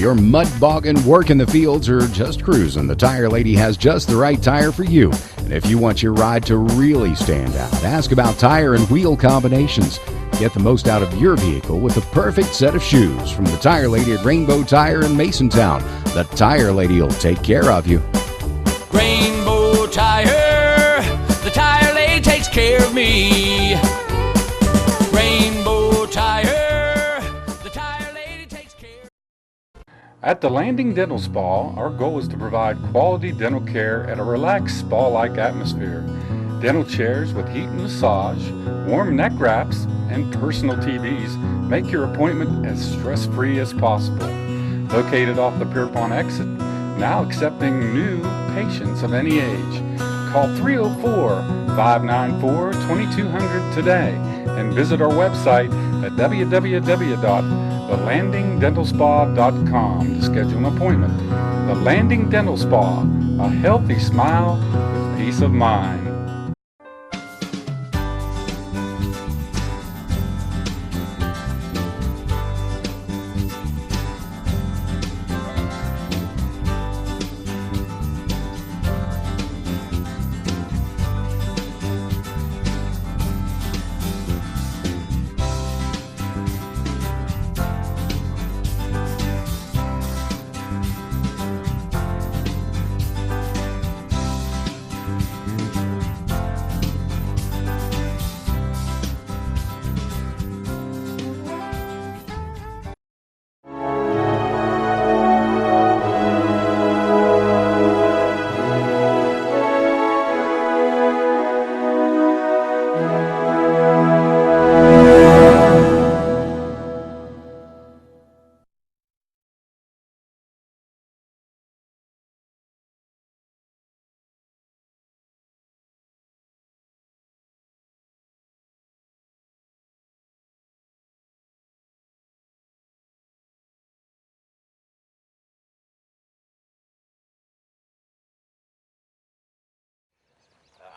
you're mud bogging, working the fields, or just cruising, the Tire Lady has just the right tire for you. And if you want your ride to really stand out, ask about tire and wheel combinations. Get the most out of your vehicle with the perfect set of shoes from the Tire Lady at Rainbow Tire in Masontown. The Tire Lady will take care of you. Rainbow Tire, the Tire Lady takes care of me. Rainbow Tire, the Tire Lady takes care. At the Landing Dental Spa, our goal is to provide quality dental care at a relaxed spa-like atmosphere. Dental chairs with heat and massage, warm neck wraps, and personal TVs make your appointment as stress-free as possible. Located off the Pierpont exit, now accepting new patients of any age. Call 304-594-2200 today and visit our website at www.thelandingdentalspa.com to schedule an appointment. The Landing Dental Spa, a healthy smile with peace of mind.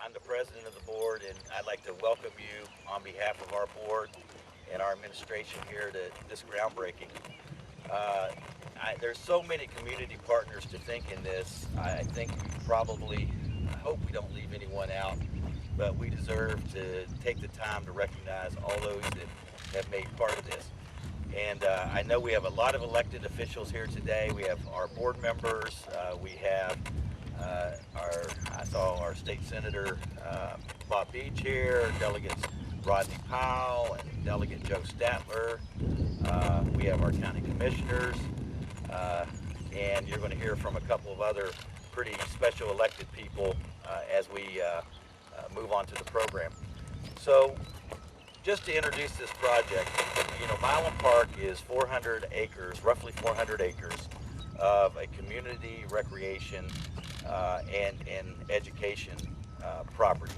I'm the president of the board, and I'd like to welcome you on behalf of our board and our administration here to this groundbreaking. There's so many community partners to think in this. I think we probably, I hope we don't leave anyone out, but we deserve to take the time to recognize all those that have made part of this. And I know we have a lot of elected officials here today. We have our board members, we have I saw our state senator Bob Beach here, delegates Rodney Powell and Delegate Joe Statler. We have our county commissioners, and you're going to hear from a couple of other pretty special elected people as we move on to the program. So just to introduce this project, you know, Mylan Park is 400 acres, roughly 400 acres of a community recreation and education property.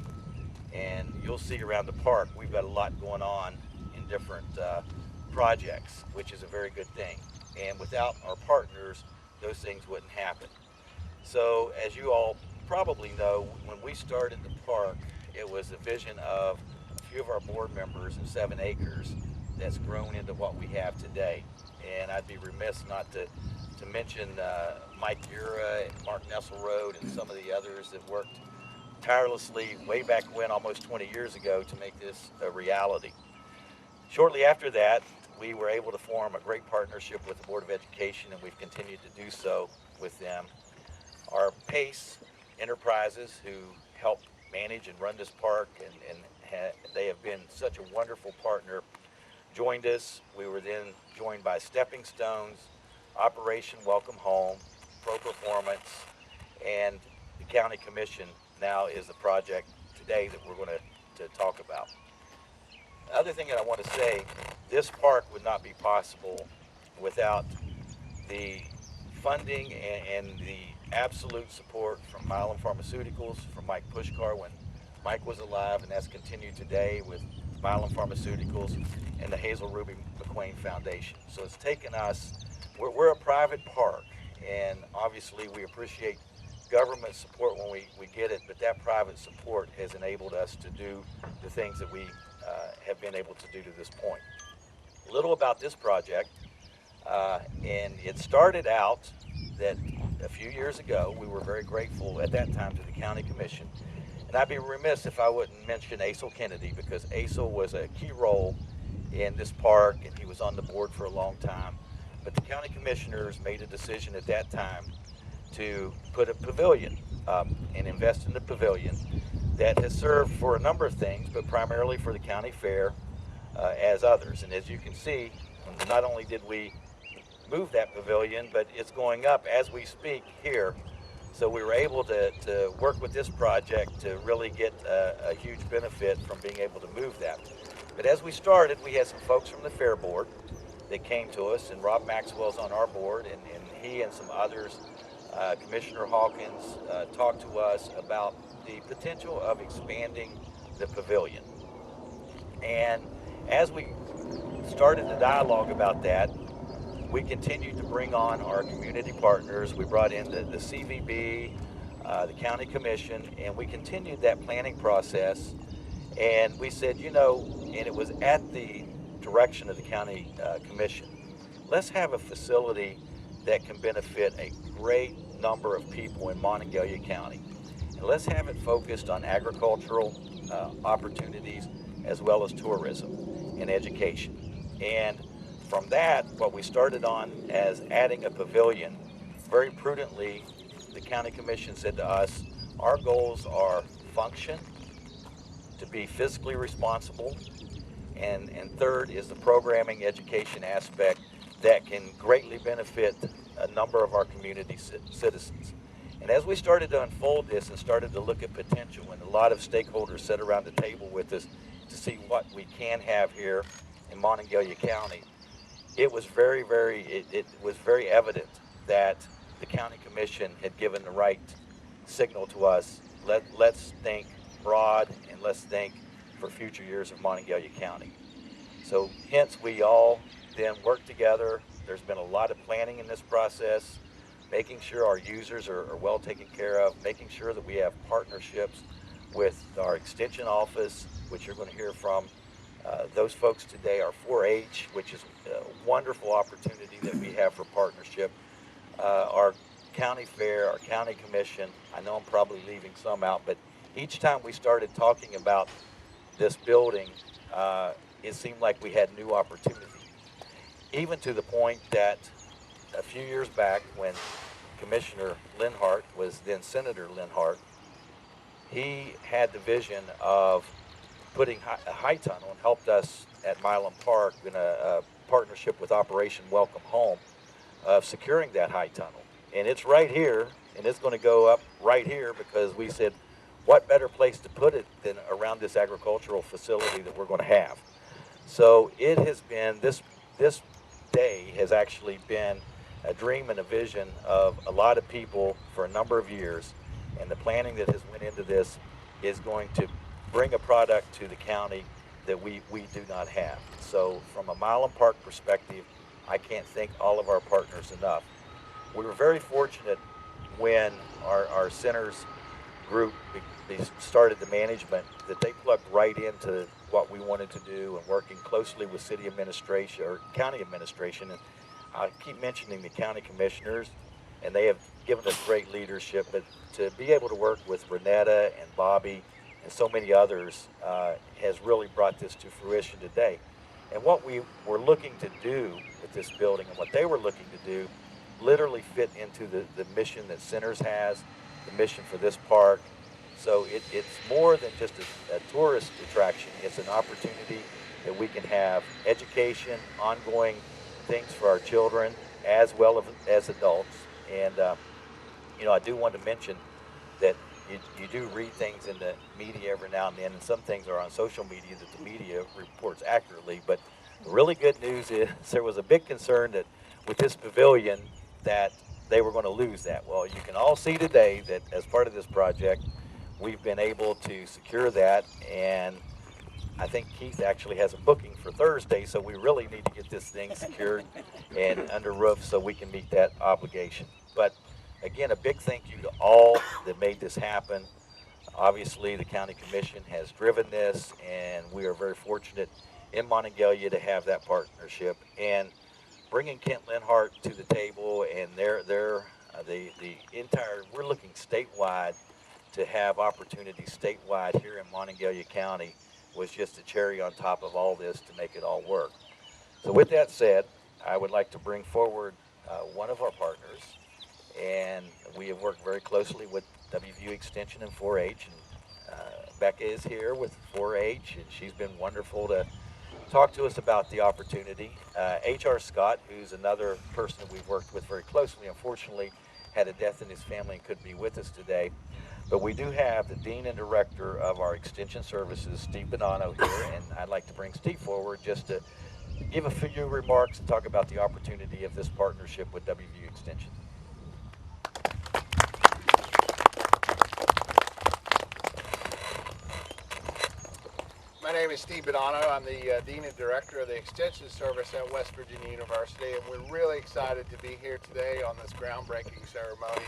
And you'll see around the park, we've got a lot going on in different projects, which is a very good thing. And without our partners, those things wouldn't happen. So as you all probably know, when we started the park, it was a vision of a few of our board members and 7 acres that's grown into what we have today. And I'd be remiss not to mention Mike Ura and Mark Nesselrode and some of the others that worked tirelessly way back when, almost 20 years ago, to make this a reality. Shortly after that, we were able to form a great partnership with the Board of Education, and we've continued to do so with them. Our PACE Enterprises, who help manage and run this park, and they have been such a wonderful partner, joined us. We were then joined by Stepping Stones, Operation Welcome Home, Pro Performance, and the County Commission now is the project today that we're going to talk about. The other thing that I want to say, this park would not be possible without the funding and the absolute support from Mylan Pharmaceuticals, from Mike Pushkar when Mike was alive, and that's continued today with Mylan Pharmaceuticals and the Hazel Ruby McQueen Foundation. So it's taken us, we're a private park, and obviously we appreciate government support when we get it, but that private support has enabled us to do the things that we have been able to do to this point. A little about this project. And it started out that a few years ago, we were very grateful at that time to the county commission. And I'd be remiss if I wouldn't mention Asel Kennedy, because Asel was a key role in this park and he was on the board for a long time. But the county commissioners made a decision at that time to put a pavilion up and invest in the pavilion that has served for a number of things, but primarily for the county fair as others. And as you can see, not only did we move that pavilion, but it's going up as we speak here. So we were able to work with this project to really get a huge benefit from being able to move that. But as we started, we had some folks from the fair board that came to us, and Rob Maxwell's on our board, and he and some others, Commissioner Hawkins, talked to us about the potential of expanding the pavilion. And as we started the dialogue about that, we continued to bring on our community partners. We brought in the CVB, the county commission, and we continued that planning process. And we said, you know, and it was at the direction of the county commission, let's have a facility that can benefit a great number of people in Monongalia County. And let's have it focused on agricultural opportunities as well as tourism and education. And from that, what we started on as adding a pavilion, very prudently, the county commission said to us, our goals are function, to be fiscally responsible, and third is the programming education aspect that can greatly benefit a number of our community citizens. And as we started to unfold this and started to look at potential, and a lot of stakeholders sat around the table with us to see what we can have here in Monongalia County, it was very evident that the county commission had given the right signal to us. Let's think broad and let's think for future years of Monongalia County. So hence we all then worked together. There's been a lot of planning in this process, making sure our users are well taken care of, making sure that we have partnerships with our extension office, which you're going to hear from. Those folks today are 4-H, which is a wonderful opportunity that we have for partnership. Our county fair, our county commission, I know I'm probably leaving some out, but each time we started talking about this building, it seemed like we had new opportunity. Even to the point that a few years back when Commissioner Linhart was then Senator Linhart, he had the vision of putting a high tunnel and helped us at Mylan Park in a partnership with Operation Welcome Home of securing that high tunnel. And it's right here, and it's going to go up right here because we said, what better place to put it than around this agricultural facility that we're going to have. So it has been, this day has actually been a dream and a vision of a lot of people for a number of years. And the planning that has went into this is going to bring a product to the county that we do not have. So from a Mylan Park perspective, I can't thank all of our partners enough. We were very fortunate when our centers group started the management that they plugged right into what we wanted to do and working closely with city administration or county administration. And I keep mentioning the county commissioners, and they have given us great leadership, but to be able to work with Renetta and Bobby and so many others has really brought this to fruition today. And what we were looking to do with this building and what they were looking to do literally fit into the mission that Centers has, the mission for this park. So it's more than just a tourist attraction. It's an opportunity that we can have education, ongoing things for our children as well as adults. And, you know, I do want to mention that you do read things in the media every now and then, and some things are on social media that the media reports accurately. But the really good news is there was a big concern that with this pavilion that they were going to lose that. Well, you can all see today that as part of this project, we've been able to secure that, and I think Keith actually has a booking for Thursday, so we really need to get this thing secured and under roof so we can meet that obligation. But again, a big thank you to all that made this happen. Obviously, the county commission has driven this, and we are very fortunate in Monongalia to have that partnership. And bringing Kent Linhart to the table, and the entire, we're looking statewide to have opportunities statewide here in Monongalia County was just a cherry on top of all this to make it all work. So with that said, I would like to bring forward one of our partners, and we have worked very closely with WVU Extension and 4-H, and Becca is here with 4-H, and she's been wonderful to talk to us about the opportunity. H.R. Scott, who's another person that we've worked with very closely, unfortunately had a death in his family and couldn't be with us today. But we do have the Dean and Director of our Extension Services, Steve Bonanno, here, and I'd like to bring Steve forward just to give a few remarks and talk about the opportunity of this partnership with WVU Extension. My name is Steve Bonanno. I'm the Dean and Director of the Extension Service at West Virginia University, and we're really excited to be here today on this groundbreaking ceremony.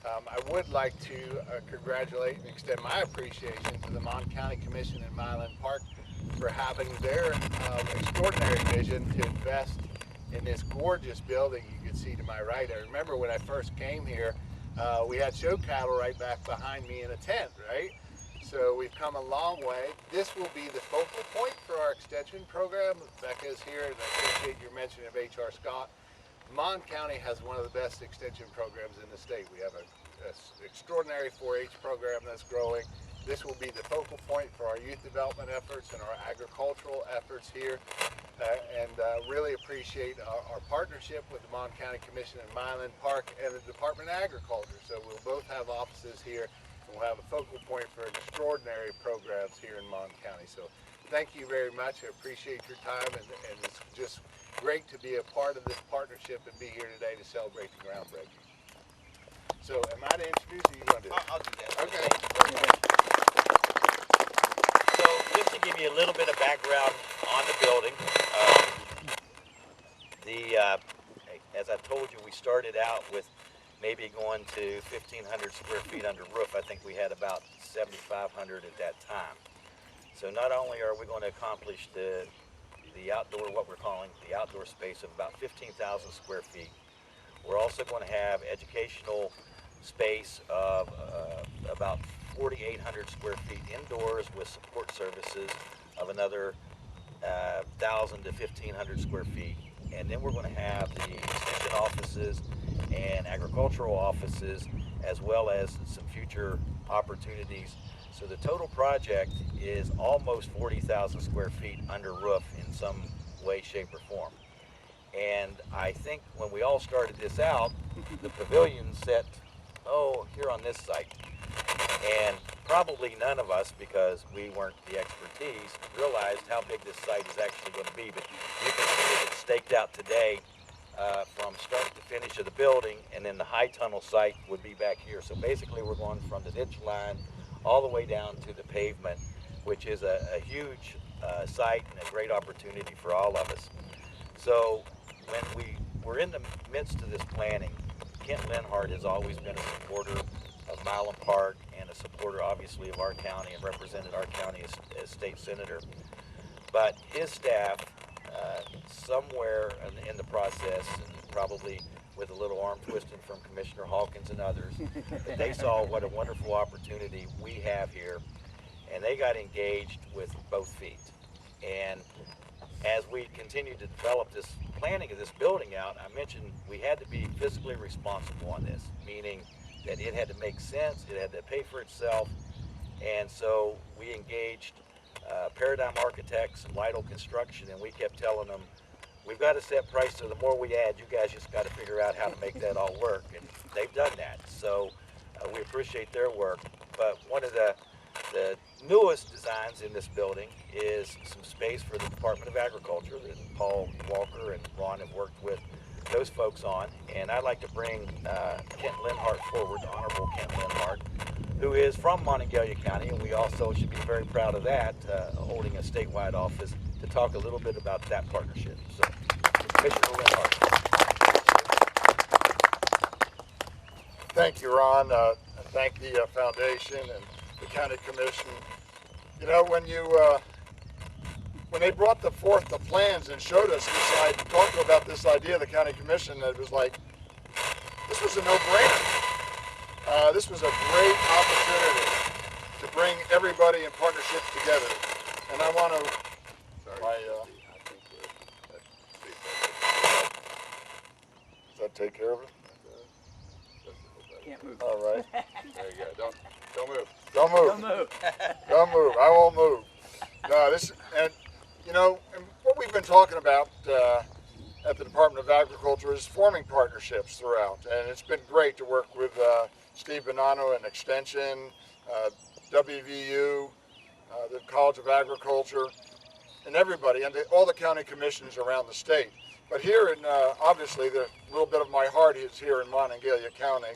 I would like to congratulate and extend my appreciation to the Mon County Commission and Mylan Park for having their extraordinary vision to invest in this gorgeous building you can see to my right. I remember when I first came here, we had show cattle right back behind me in a tent, right? So we've come a long way. This will be the focal point for our extension program. Becca's here, and I appreciate your mention of H.R. Scott. Mon County has one of the best extension programs in the state. We have an extraordinary 4-H program that's growing. This will be the focal point for our youth development efforts and our agricultural efforts here. Really appreciate our partnership with the Mon County Commission and Mylan Park and the Department of Agriculture. So we'll both have offices here, and we'll have a focal point for extraordinary programs here in Mon County. So thank you very much. I appreciate your time, and it's just great to be a part of this partnership and be here today to celebrate the groundbreaking. So am I to introduce, or you want to do it? I'll do that. Okay. So just to give you a little bit of background on the building, as I told you, we started out with maybe going to 1,500 square feet under roof. I think we had about 7,500 at that time. So not only are we going to accomplish the outdoor, what we're calling the outdoor space of about 15,000 square feet, we're also going to have educational space of about 4,800 square feet indoors with support services of another 1,000 to 1,500 square feet. And then we're going to have the extension offices and agricultural offices, as well as some future opportunities. So the total project is almost 40,000 square feet under roof in some way, shape, or form. And I think when we all started this out, the pavilion set, here on this site. And probably none of us, because we weren't the expertise, realized how big this site is actually going to be. But you can see it's staked out today from start to finish of the building, and then the high tunnel site would be back here. So basically we're going from the ditch line all the way down to the pavement, which is a huge site and a great opportunity for all of us. So when we were in the midst of this planning, Kent Linhart has always been a supporter of Mylan Park and a supporter, obviously, of our county, and represented our county as state senator. But his staff, somewhere in the process, and probably with a little arm twisting from Commissioner Hawkins and others, that they saw what a wonderful opportunity we have here, and they got engaged with both feet. And as we continued to develop this planning of this building out, I mentioned we had to be fiscally responsible on this, meaning that it had to make sense, it had to pay for itself, and so we engaged Paradigm Architects and Lytle Construction, and we kept telling them, we've got a set price, so the more we add, you guys just got to figure out how to make that all work, and they've done that. So we appreciate their work. But one of the newest designs in this building is some space for the Department of Agriculture that Paul Walker and Ron have worked with those folks on. And I'd like to bring Kent Linhart forward, Honorable Kent Linhart, who is from Monongalia County, and we also should be very proud of that, holding a statewide office, to talk a little bit about that partnership. So, Commissioner Linhart. Thank you, Ron. Thank the foundation and the county commission. You know, when you when they brought forth the plans and showed us this, I talked about this idea of the county commission, that it was like, this was a no-brainer. This was a great opportunity to bring everybody in partnership together. And I want to, does that take care of it? Can't move. All right. There you go. Don't move. Don't move. Don't move. Don't move. I won't move. No, this, and you know, and what we've been talking about at the Department of Agriculture is forming partnerships throughout, and it's been great to work with Steve Bonanno and Extension, WVU, the College of Agriculture, and everybody, and all the county commissions around the state. But here in, obviously, the little bit of my heart is here in Monongalia County,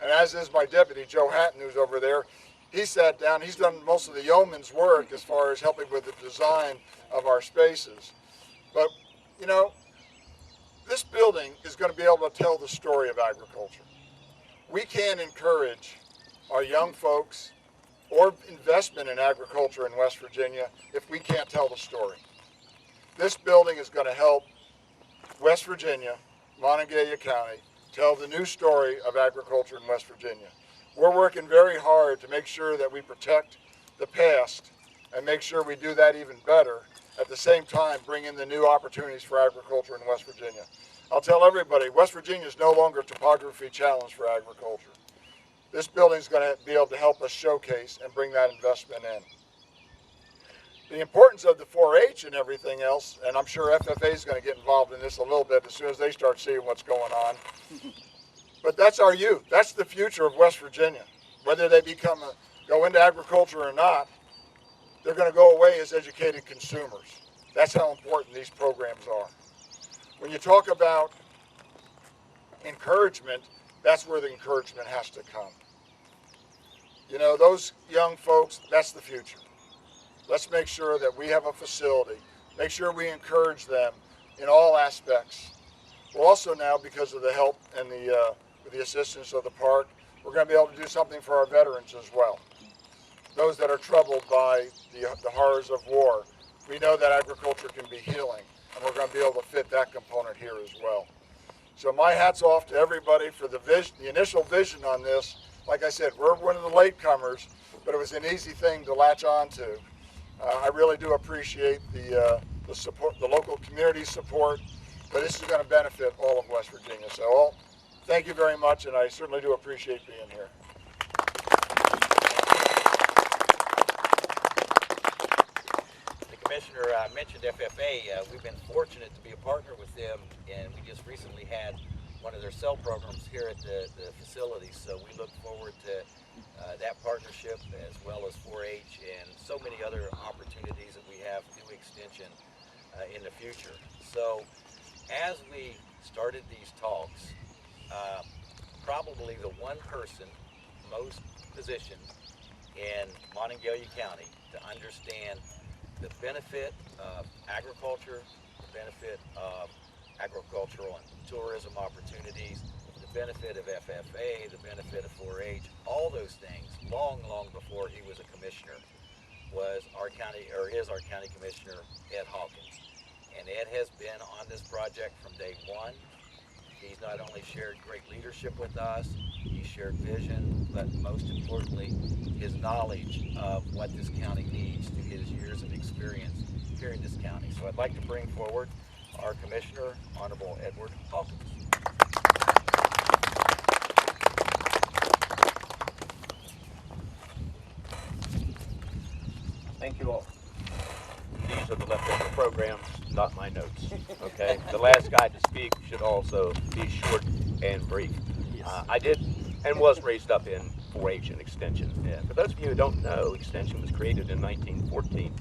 and as is my deputy, Joe Hatton, who's over there. He sat down, he's done most of the yeoman's work as far as helping with the design of our spaces. But, you know, this building is going to be able to tell the story of agriculture. We can't encourage our young folks or investment in agriculture in West Virginia if we can't tell the story. This building is going to help West Virginia, Monongalia County, tell the new story of agriculture in West Virginia. We're working very hard to make sure that we protect the past and make sure we do that even better. At the same time, bring in the new opportunities for agriculture in West Virginia. I'll tell everybody, West Virginia is no longer a topography challenge for agriculture. This building is going to be able to help us showcase and bring that investment in. The importance of the 4-H and everything else, and I'm sure FFA is going to get involved in this a little bit as soon as they start seeing what's going on. But that's our youth. That's the future of West Virginia. Whether they go into agriculture or not, they're going to go away as educated consumers. That's how important these programs are. When you talk about encouragement, that's where the encouragement has to come. You know, those young folks, that's the future. Let's make sure that we have a facility. Make sure we encourage them in all aspects. We're also now, because of the help and with the assistance of the park, we're going to be able to do something for our veterans as well. Those that are troubled by the horrors of war. We know that agriculture can be healing, and we're going to be able to fit that component here as well. So my hat's off to everybody for the initial vision on this. Like I said, we're one of the latecomers, but it was an easy thing to latch on to. I really do appreciate the support, the local community support, but this is going to benefit all of West Virginia. So thank you very much, and I certainly do appreciate being here. The Commissioner mentioned FFA. We've been fortunate to be a partner with them, and we just recently had one of their cell programs here at the facility. So we look forward to that partnership, as well as 4-H and so many other opportunities that we have through Extension in the future. So as we started these talks, probably the one person most positioned in Monongalia County to understand the benefit of agriculture, the benefit of agricultural and tourism opportunities, the benefit of FFA, the benefit of 4-H, all those things, long before he was a commissioner, was is our county commissioner, Ed Hawkins. And Ed has been on this project from day one. He's not only shared great leadership with us, he shared vision, but most importantly, his knowledge of what this county needs through his years of experience here in this county. So I'd like to bring forward our Commissioner, Honorable Edward Hawkins. Thank you all. These are the leftover programs, not my notes. Okay, the last guy to speak should also be short and brief. I did and was raised up in 4-H and Extension. And for those of you who don't know, Extension was created in 1914,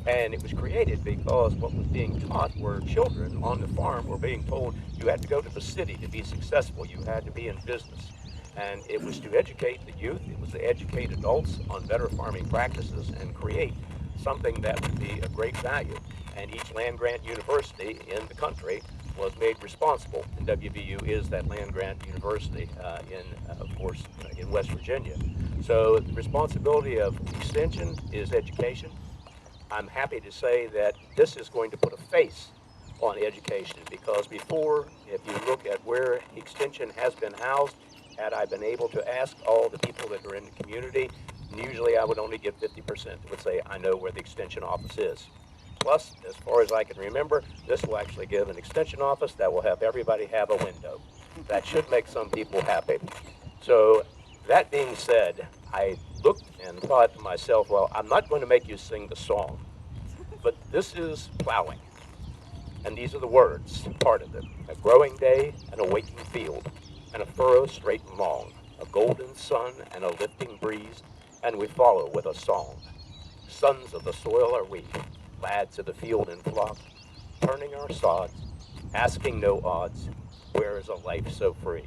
and it was created because what was being taught were children on the farm were being told you had to go to the city to be successful, you had to be in business. And it was to educate the youth, it was to educate adults on better farming practices and create something that would be of great value. And each land-grant university in the country was made responsible, and WVU is that land-grant university of course, in West Virginia. So the responsibility of Extension is education. I'm happy to say that this is going to put a face on education, because before, if you look at where Extension has been housed, had I been able to ask all the people that are in the community, and usually I would only give 50%, would say, I know where the Extension office is. Plus, as far as I can remember, this will actually give an Extension office that will have everybody have a window. That should make some people happy. So, that being said, I looked and thought to myself, well, I'm not going to make you sing the song, but this is plowing. And these are the words, part of it. A growing day and a waking field, and a furrow straight and long, a golden sun and a lifting breeze, and we follow with a song. Sons of the soil are we, lads of the field in flock, turning our sods, asking no odds, where is a life so free?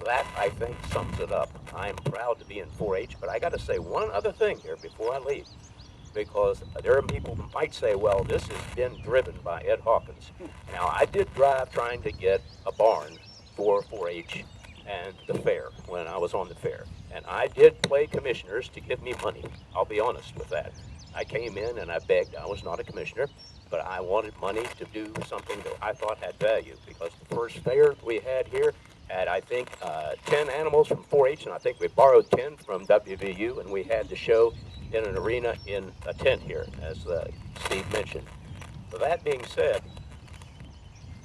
That, I think, sums it up. I'm proud to be in 4-H, but I got to say one other thing here before I leave, because there are people who might say, well, this has been driven by Ed Hawkins. Now, I did drive trying to get a barn for 4-H and the fair when I was on the fair. And I did play commissioners to give me money. I'll be honest with that. I came in and I begged. I was not a commissioner, but I wanted money to do something that I thought had value, because the first fair we had here had, I think, 10 animals from 4-H, and I think we borrowed 10 from WVU, and we had the show in an arena in a tent here, as Steve mentioned. With that being said,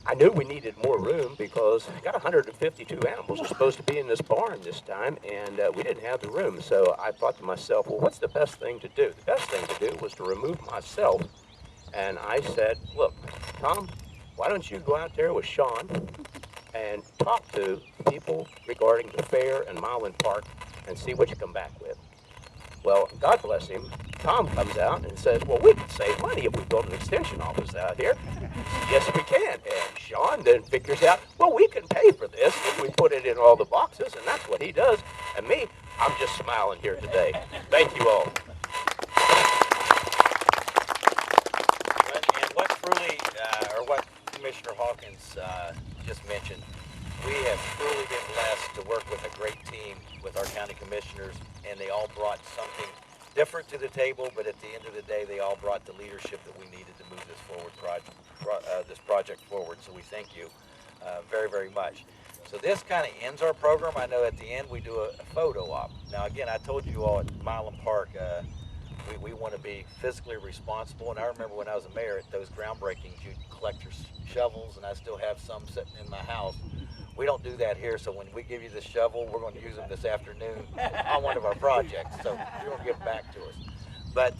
I knew we needed more room, because I got 152 animals are supposed to be in this barn this time, and we didn't have the room. So I thought to myself, well, what's the best thing to do? The best thing to do was to remove myself, and I said, look, Tom, why don't you go out there with Sean and talk to people regarding the fair and Mylan Park and see what you come back with. Well, God bless him, Tom comes out and says, well, we can save money if we build an extension office out here. Yes, we can. And Sean then figures out, well, we can pay for this if we put it in all the boxes, and that's what he does. And me, I'm just smiling here today. Thank you all. And what truly, or what Commissioner Hawkins just mentioned, we have truly been blessed to work with a great team with our county commissioners, and they all brought something different to the table, but at the end of the day, they all brought the leadership that we needed to move this project forward. So we thank you very, very much. So this kind of ends our program. I know at the end we do a photo op. Now again, I told you all at Mylan Park, we want to be fiscally responsible. And I remember when I was a mayor at those groundbreakings, you'd collect your shovels, and I still have some sitting in my house. We don't do that here, so when we give you the shovel, we're going to use them this afternoon on one of our projects, so you're going to give back to us. But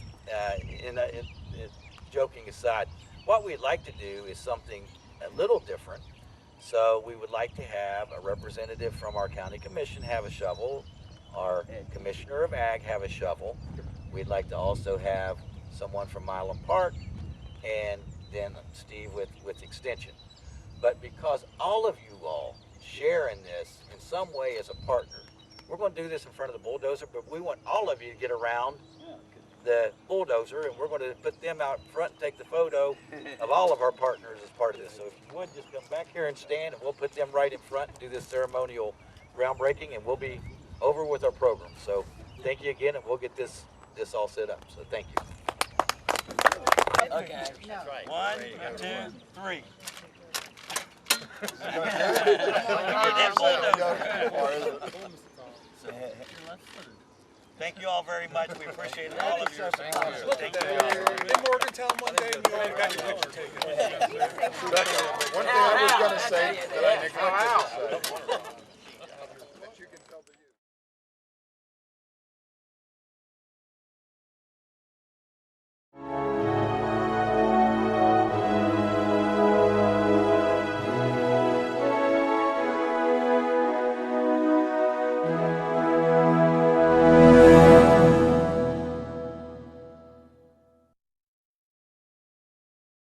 joking aside, what we'd like to do is something a little different. So we would like to have a representative from our county commission have a shovel, our commissioner of ag have a shovel. We'd like to also have someone from Mylan Park, and then Steve with Extension. But because all of you all share in this in some way as a partner, we're going to do this in front of the bulldozer, but we want all of you to get around the bulldozer, and we're going to put them out front and take the photo of all of our partners as part of this. So if you would, just come back here and stand, and we'll put them right in front and do this ceremonial groundbreaking, and we'll be over with our program. So thank you again, and we'll get this all set up. So thank you. Okay. Right. 1, 2, 3. Thank you all very much. We appreciate all of your support. Thank you. In Morgantown one day, and you already got your picture taken. One thing I was going to say that I neglected to say.